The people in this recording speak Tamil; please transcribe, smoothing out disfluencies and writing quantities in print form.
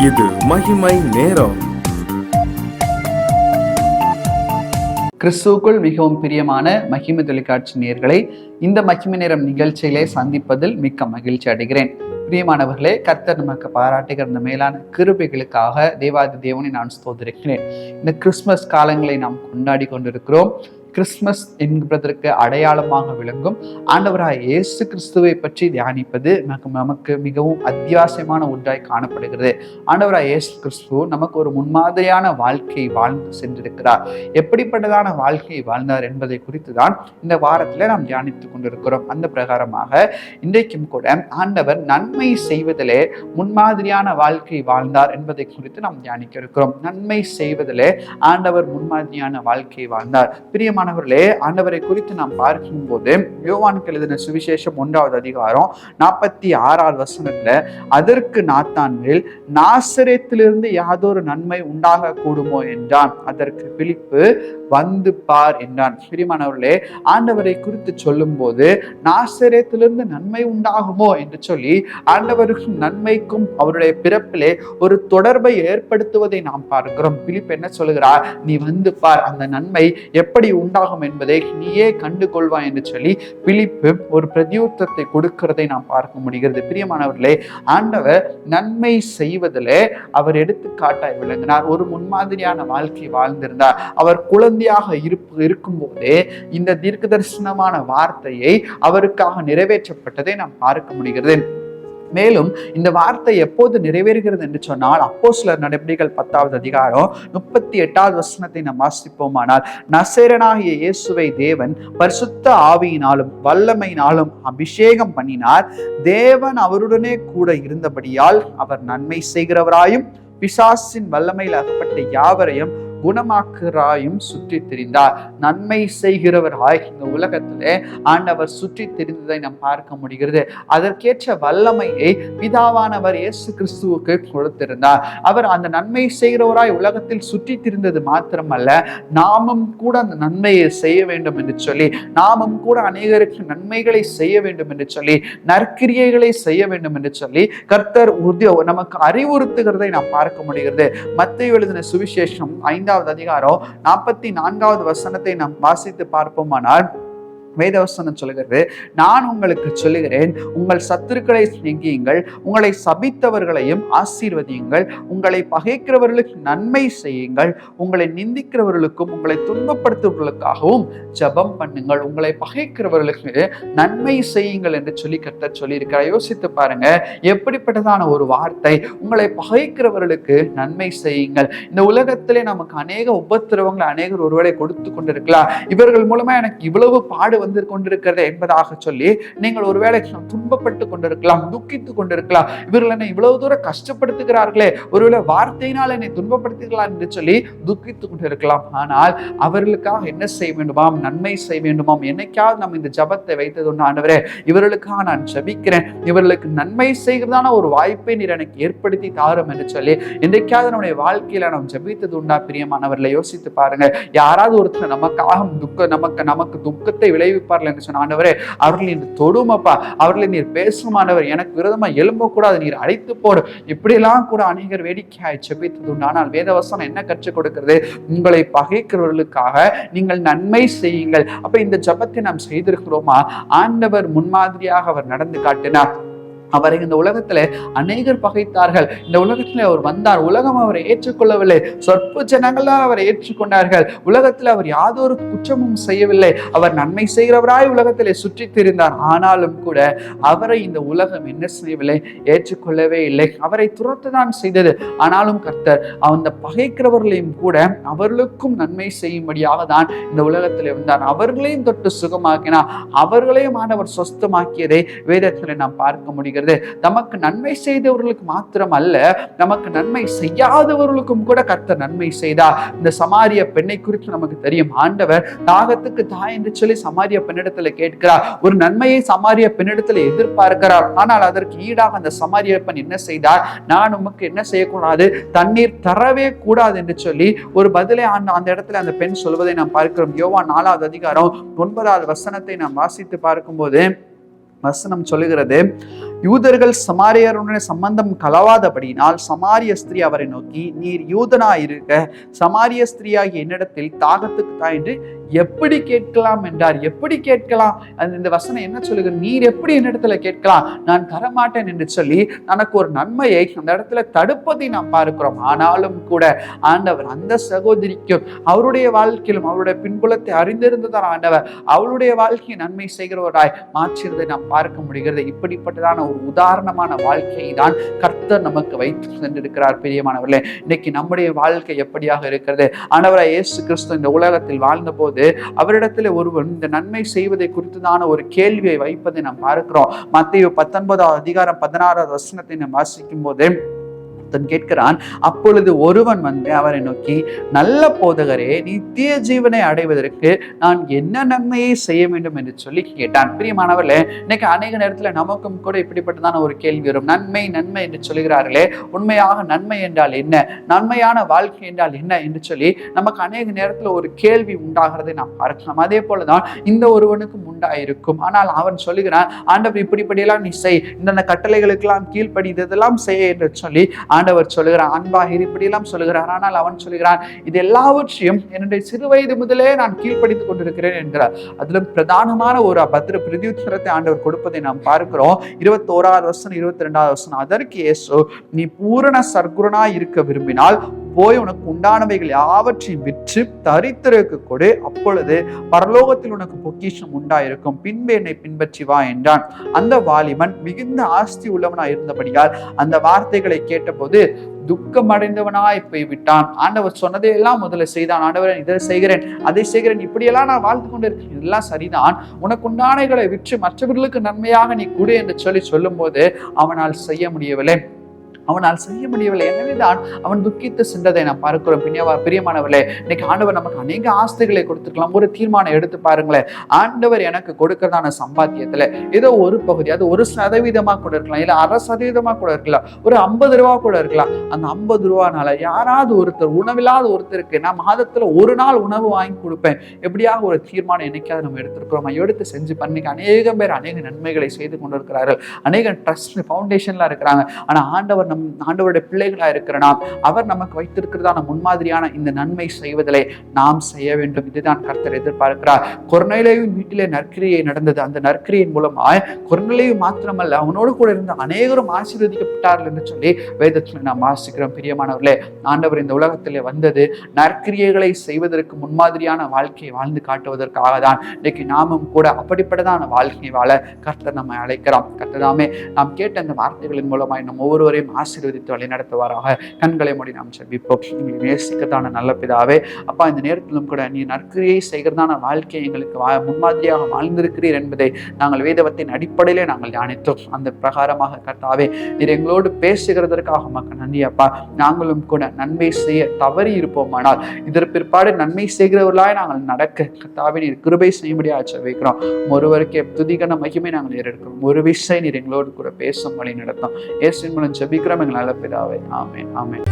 இது மகிமை நேரம். கிறிஸ்துவுக்குள் மிகவும் பிரியமான மகிமை தொலைக்காட்சி நேயர்களை இந்த மகிமை நேரம் நிகழ்ச்சியிலே சந்திப்பதில் மிக்க மகிழ்ச்சி அடைகிறேன். பிரியமானவர்களே, கர்த்தர் நமக்கு பாராட்டுகிற இந்த மேலான கிருபைகளுக்காக தேவாதி தேவனை நான் ஸ்தோத்திரிக்கிறேன். இந்த கிறிஸ்துமஸ் காலங்களை நாம் கொண்டாடி கொண்டிருக்கிறோம். கிறிஸ்துமஸ் என்பதற்கு அடையாளமாக விளங்கும் ஆண்டவராய் இயேசு கிறிஸ்துவை பற்றி தியானிப்பது நமக்கு மிகவும் அத்தியாவசியமான ஒன்றாய் காணப்படுகிறது. ஆண்டவராய் இயேசு கிறிஸ்து நமக்கு ஒரு முன்மாதிரியான வாழ்க்கை வாழ்ந்து சென்றிருக்கிறார். எப்படிப்பட்டதான வாழ்க்கை வாழ்ந்தார் என்பதை குறித்து தான் இந்த வாரத்தில் நாம் தியானித்துக் கொண்டிருக்கிறோம். அந்த பிரகாரமாக இன்றைக்கும் கூட ஆண்டவர் நன்மை செய்வதிலே முன்மாதிரியான வாழ்க்கை வாழ்ந்தார் என்பதை குறித்து நாம் தியானிக்க இருக்கிறோம். நன்மை செய்வதிலே ஆண்டவர் முன்மாதிரியான வாழ்க்கை வாழ்ந்தார். பிரியமானவர்களே, ஆண்டவரை குறித்து நாம் பார்க்கும் போது யோவானுக்கு எழுதின சுவிசேஷம் 1வது அதிகாரம் 46வது வசனத்துல, அதற்கு நாத்தான்வேல், நாசரேத்திலிருந்து யாதொரு நன்மை உண்டாக கூடுமோ என்றான். அதற்கு பிலிப்பு, வந்து பார் என்றான். பிரியமானவர்களே, ஆண்டவரை குறித்து சொல்லும் போது நாசரேத்திலிருந்து நன்மை உண்டாகுமோ என்று சொல்லி ஆண்டவருக்கும் நன்மைக்கும் அவருடைய பிறப்பிலே ஒரு தொடர்பை ஏற்படுத்துவதை நாம் பார்க்கிறோம். பிலிப்பு என்ன சொல்லுகிறார்? நீ வந்து பார், அந்த நன்மை எப்படி உண்டாகும் என்பதை நீயே கண்டு கொள்வாய் என்று சொல்லி பிலிப்பு ஒரு பிரதியுத்தரத்தை கொடுக்கிறதை நாம் பார்க்க முடிகிறது. பிரியமானவர்களே, ஆண்டவர் நன்மை செய்வதிலே அவர் எடுத்துக்காட்டாய் விளங்கினார். ஒரு முன்மாதிரியான வாழ்க்கை வாழ்ந்திருந்தார். அவர் குழந்தையாக இருக்கும் போதே இந்த தீர்க்க தரிசனமான வார்த்தையை அவருக்காக நிறைவேற்றப்பட்டதை நாம் பார்க்க முடிகிறது. மேலும் இந்த வார்த்தை எப்போது நிறைவேறுகிறது என்று சொன்னால், அப்போஸ்தலர் நடபடிகள் 10வது அதிகாரம் 38வது வசனத்தை நாம் வாசிப்போமானால், நசரேயனாகிய இயேசுவை தேவன் பரிசுத்த ஆவியினாலும் வல்லமையினாலும் அபிஷேகம் பண்ணினார். தேவன் அவருடனே கூட இருந்தபடியால் அவர் நன்மை செய்கிறவராயும் பிசாசின் வல்லமையில் அகப்பட்ட யாவரையும் குணமாக்குறாயும் சுற்றி திரிந்தார். நன்மை செய்கிறவராய் இந்த உலகத்திலே ஆண்டவர் சுற்றி திரிந்ததை நாம் பார்க்க முடிகிறது. அதற்கேற்ற வல்லமையை பிதாவானவர் இயேசு கிறிஸ்துவுக்கு கொடுத்திருந்தார். அவர் அந்த நன்மை செய்கிறவராய் உலகத்தில் சுற்றி திரிந்தது மாத்திரமல்ல, நாமும் கூட அந்த நன்மையை செய்ய வேண்டும் என்று சொல்லி, நாமும் கூட அநேகருக்கு நன்மைகளை செய்ய வேண்டும் என்று சொல்லி, நற்கிரியைகளை செய்ய வேண்டும் என்று சொல்லி கர்த்தர் நமக்கு அறிவுறுத்துகிறதை நாம் பார்க்க முடிகிறது. மத்தேயு எழுதின சுவிசேஷம் 5வது அதிகாரம் 44வது வசனத்தை நாம் வாசித்து பார்ப்போமானால், வேதவசனம் சொல்லுகிறது, நான் உங்களுக்கு சொல்லுகிறேன், உங்கள் சத்துருக்களை சிநேகியுங்கள், உங்களை சபித்தவர்களையும் ஆசீர்வதியுங்கள், உங்களை பகைக்கிறவர்களுக்கு நன்மை செய்யுங்கள், உங்களை நிந்திக்கிறவர்களுக்கும் உங்களை துன்பப்படுத்துவர்களுக்காகவும் ஜெபம் பண்ணுங்கள், உங்களை பகைக்கிறவர்களுக்கு நன்மை செய்யுங்கள் என்று சொல்லி கர்த்தர் சொல்லியிருக்கிறார். யோசித்து பாருங்க, எப்படிப்பட்டதான ஒரு வார்த்தை! உங்களை பகைக்கிறவர்களுக்கு நன்மை செய்யுங்கள். இந்த உலகத்திலே நமக்கு அநேக உபத்திரவங்களை அநேகர் ஒருவேளை கொடுத்து கொண்டிருக்கலாம். இவர்கள் மூலமா எனக்கு இவ்வளவு பாடு வந்து கொண்டிருக்கிறது என்பதாக சொல்லி நீங்கள் ஒருவேளை துன்பப்பட்டு கொண்டிருக்கலாம், துக்கித்து கொண்டிருக்கலாம். இவர்கள் என்னை இவ்வளவு தூரம் கஷ்டப்படுத்துகிறார்களே, ஒருவேளை வார்த்தையினால் என்னை துன்பப்படுத்துகிறார் என்று சொல்லி துக்கித்து கொண்டிருக்கலாம். ஆனால் அவர்களுக்காக என்ன செய்ய வேண்டுமாம்? நன்மை செய்ய வேண்டுமாம். என்னைக்காவது நம்ம இந்த ஜபத்தை வைத்தது ஒன்று, ஆண்டவரே இவர்களுக்காக நான் ஜபிக்கிறேன், இவர்களுக்கு நன்மை செய்கிறதான ஒரு வாய்ப்பை நீர் எனக்கு ஏற்படுத்தி தாரும் என்று சொல்லி என்றைக்காவது நம்முடைய வாழ்க்கையில நாம் ஜபித்தது உண்டா? பிரியமானவர்களை யோசித்து பாருங்க. யாராவது ஒருத்தர் நமக்காக நமக்கு துக்கத்தை விளைவிப்பார்கள் என்று சொன்ன, ஆண்டவரே அவர்களை நீர் தொடுமப்பா, அவர்களை நீர் பேசுமானவர், எனக்கு விரோதமா எழும்ப கூடாது, நீர் அழைத்து போடு, இப்படியெல்லாம் கூட அநேகர் வேடிக்கையாய் செபித்தது உண்டு. ஆனால் வேதவசனம் என்ன கற்றுக் கொடுக்கிறது? உங்களை பகைக்கிறவர்களுக்காக நீங்கள் நன்மை செய்யுங்கள். அப்ப இந்த ஜபத்தை நாம் செய்திருக்கிறோமா? ஆண்டவர் முன்மாதிரியாக அவர் நடந்து காட்டினார். அவரை இந்த உலகத்துல அநேகர் பகைத்தார்கள். இந்த உலகத்துல அவர் வந்தார், உலகம் அவரை ஏற்றுக்கொள்ளவில்லை. சொற்ப ஜனங்கள் தான் அவரை ஏற்றுக்கொண்டார்கள். உலகத்துல அவர் யாதொரு குற்றமும் செய்யவில்லை. அவர் நன்மை செய்கிறவராய் உலகத்திலே சுற்றி திரிந்தார். ஆனாலும் கூட அவரை இந்த உலகம் என்ன செய்யவில்லை? ஏற்றுக்கொள்ளவே இல்லை. அவரை துரத்துதான் செய்தது. ஆனாலும் கர்த்தர் அந்த பகைக்கிறவர்களையும் கூட அவர்களுக்கும் நன்மை செய்யும்படியாக தான் இந்த உலகத்திலே வந்தார். அவர்களையும் தொட்டு சுகமாக்கினார். அவர்களையும் ஆண்டவர் சொஸ்தமாக்கியதை வேதத்திலே நாம் பார்க்க முடிகிறது. நமக்கு நன்மை செய்தவர்களுக்கு மாத்திரம் அல்ல, நமக்கு நன்மை செய்யாதவர்களுக்கும் கூட கர்த்தர் நன்மை செய்தார். இந்த சமாரிய பெண்ணை குறித்து நமக்கு தெரியும். ஆண்டவர் தாகத்துக்கு தாய் என்று சொல்லி சமாரிய பெண்ணிடத்துல கேட்கிறார். ஒரு நன்மையை சமாரிய பெண்ணிடத்துல எதிர்பார்க்கிறார். ஆனால் அதற்கு ஈடாக அந்த சமாரிய பெண் என்ன செய்தார்? நான் உமக்கு என்ன செய்யக்கூடாது? தண்ணீர் தரவே கூடாது என்று சொல்லி ஒரு பதிலை அந்த இடத்துல அந்த பெண் சொல்வதை நாம் பார்க்கிறோம். யோவான் 4வது அதிகாரம் 9வது வசனத்தை நாம் வாசித்து பார்க்கும்போது வசனம் சொல்லுகிறது, யூதர்கள் சமாரியருடைய சம்பந்தம் கலவாதபடியினால் சமாரிய ஸ்திரீ அவரை நோக்கி, நீர் யூதனாயிருக்க சமாரிய ஸ்திரீயாகிய என்னிடத்தில் தாகத்துக்கு தா என்று எப்படி கேட்கலாம் என்றார். எப்படி கேட்கலாம்? இந்த வசனம் என்ன சொல்லுகிறது? நீர் எப்படி என்னிடத்துல கேட்கலாம்? நான் தரமாட்டேன் என்று சொல்லி தனக்கு ஒரு நன்மையை அந்த இடத்துல தடுப்பதை நாம் பார்க்கிறோம். ஆனாலும் கூட ஆண்டவர் அந்த சகோதரிக்கும் அவருடைய வாழ்க்கையிலும் அவருடைய பின்புலத்தை அறிந்திருந்ததால் ஆண்டவர் அவளுடைய வாழ்க்கையை நன்மை செய்கிறவராய் மாற்றியதை நாம் பார்க்க முடிகிறது. இப்படிப்பட்டதான ஒரு உதாரணமான வாழ்க்கையை தான் கர்த்தர் நமக்கு வைத்து சென்றிருக்கிறார். பிரியமானவர்களே, இன்னைக்கு நம்முடைய வாழ்க்கை எப்படியாக இருக்கிறது? ஆண்டவராய் இயேசு கிறிஸ்து இந்த உலகத்தில் வாழ்ந்த போது அவரிடத்தில் ஒருவன் இந்த நன்மை செய்வதை குறித்துதான ஒரு கேள்வியை வைப்பதை நாம் பார்க்கிறோம். மத்தேயு 19:16 நாம் வாசிக்கும் போது கேட்கிறான். அப்பொழுது ஒருவன் வந்து அவரை நோக்கி, நல்ல போதகரே, நித்திய ஜீவனை அடைவதற்கு நான் என்ன நன்மையை செய்ய வேண்டும் என்று சொல்லி கேட்டான். பிரியமானவர்களே, இன்னைக்கு அநேக நேரத்தில் நமக்கும் கூட இப்படிப்பட்டதான ஒரு கேள்வி வரும். நன்மை நன்மை என்று சொல்கிறார்களே, உண்மையாக நன்மை என்றால் என்ன? நன்மையான வாழ்க்கை என்றால் என்ன என்று சொல்லி நமக்கு அநேக நேரத்தில் ஒரு கேள்வி உண்டாகிறதை நாம் பார்க்கலாம். அதே போலதான் இந்த ஒருவனுக்கும் உண்டாயிருக்கும். ஆனால் அவன் சொல்லுகிறான், ஆண்டவர் இப்படிப்படியெல்லாம் நீ செய், இந்த கட்டளைகளுக்கெல்லாம் கீழ்ப்படி, இதெல்லாம் செய் என்று சொல்லி ஆண்டவர் சொல்லுகிறான். அன்பாக இப்படியெல்லாம் சொல்லுகிறார். ஆனால் அவன் சொல்லுகிறான், இது எல்லாவற்றையும் என்னுடைய சிறு வயது முதலே நான் கீழ்ப்படித்துக் கொண்டிருக்கிறேன் என்கிறார். அதிலும் பிரதானமான ஒரு பிரதியுத்தரத்தை ஆண்டவர் கொடுப்பதை நாம் பார்க்கிறோம். 21 22 அதற்கு இயேசு, நீ பூரண சர்க்குணனாய் இருக்க விரும்பினால் போய் உனக்கு உண்டானவைகள் யாவற்றையும் விற்று தரித்திரருக்கு கொடு, அப்பொழுது பரலோகத்தில் உனக்கு பொக்கிஷம் உண்டாயிருக்கும், பின்பு என்னை பின்பற்றி வா என்றான். அந்த வாலிபன் மிகுந்த ஆஸ்தி உள்ளவனாய் இருந்தபடியால் அந்த வார்த்தைகளை கேட்டபோது துக்கம் அடைந்தவனாய் போய்விட்டான். ஆண்டவர் சொன்னதையெல்லாம் முதல்ல செய்தான். ஆண்டவர், இதை செய்கிறேன், அதை செய்கிறேன், இப்படியெல்லாம் நான் வாழ்ந்து கொண்டு இருக்கேன், இதெல்லாம் சரிதான், உனக்கு உண்டானைகளை விற்று மற்றவர்களுக்கு நன்மையாக நீ கொடு என்று சொல்லும் போது அவனால் செய்ய முடியவில்லை. எனவேதான் அவன் துக்கித்து சென்றதை நாம் பார்க்கிறோம். பிரியமானவர்களே, இன்னைக்கு ஆண்டவர் நமக்கு அநேக ஆஸ்திகளை கொடுத்துருக்கலாம். ஒரு தீர்மானம் எடுத்து பாருங்களேன். ஆண்டவர் எனக்கு கொடுக்கிறதான சம்பாத்தியத்துல ஏதோ ஒரு பகுதி, அது 1% கூட இருக்கலாம், இல்ல 1/2% கூட இருக்கலாம், ஒரு 50 ரூபா கூட இருக்கலாம். அந்த 50 ரூபானால யாராவது ஒருத்தர், உணவில்லாத ஒருத்தருக்கு நான் மாதத்துல ஒரு நாள் உணவு வாங்கி கொடுப்பேன், எப்படியாக ஒரு தீர்மானம் என்னைக்காவது நம்ம எடுத்திருக்கிறோம். எடுத்து செஞ்சு பண்ணி அநேக பேர் அநேக நன்மைகளை செய்து கொண்டிருக்கிறார்கள். அநேக ட்ரஸ்ட் ஃபவுண்டேஷன்ல இருக்கிறாங்க. ஆனா ஆண்டவருடைய பிள்ளைகளா இருக்கிற நாம், அவர் நமக்கு வைத்திருக்கிறதான முன்மாதிரியான இந்த நன்மை செய்வதிலே நாம் செய்ய வேண்டும். இதுதான் கர்த்தர் எதிர்பார்க்கிறார். கொர்நேலியுவின் வீட்டிலே நற்கிரியை நடந்தது. அந்த நற்கிரியின் மூலமாய் கொர்நேலியு மாத்திரமல்ல, அவனோடு கூட இருந்த அநேகரும் ஆசீர்வதிக்கப்பட்டார்கள் என்று சொல்லி வேதத்தில் நாம் வாசிக்கிறோம். பிரியமானவர்களே, ஆண்டவர் இந்த உலகத்திலே வந்தது நற்கிரியைகளை செய்வதற்கு முன்மாதிரியான வாழ்க்கையை வாழ்ந்து காட்டுவதற்காக தான். இன்னைக்கு நாமும் கூட அப்படிப்பட்டதான வாழ்க்கை வாழ கர்த்தர் நம்மை அழைக்கிறோம். கர்த்ததாமே நாம் கேட்ட அந்த வார்த்தைகளின் மூலமாய் நம் ஒவ்வொருவரையும் ஆசீர்வதித்து வழிநடத்துவாராக. கண்களை மூடி நாம் ஜெபிப்போம். எங்களை நேசிக்கத்தான நல்ல பிதாவே, அப்பா, இந்த நேரத்திலும் கூட நீ நற்கிரியை செய்கிறதான வாழ்க்கையை எங்களுக்கு முன்மாதிரியாக வாழ்ந்திருக்கிறீர் என்பதை நாங்கள் வேதவத்தின் அடிப்படையிலே நாங்கள் தியானித்தோம். அந்த பிரகாரமாக கர்த்தாவே, நீர் எங்களோடு பேசுகிறதற்காக மக்கள் நன்றி அப்பா. நாங்களும் கூட நன்மை செய்ய தவறி இருப்போமானால் இதற்கு பிற்பாடு நன்மை செய்கிறவர்களாய் நாங்கள் நடக்க கர்த்தாவே நீர் கிருபை செய்யும்படியாக ஜெபிக்கிறோம். ஒருவருக்கே துதிகன மகிமை நாங்கள் ஏறெடுக்கிறோம். ஒரு விஷயம் நீர் எங்களோடு கூட பேசும் வழி நடத்தும். இயேசுவின் மூலம் ஜெபிக்கிறோம் எங்கள் நல்ல பிதாவே. ஆமென், ஆமென்.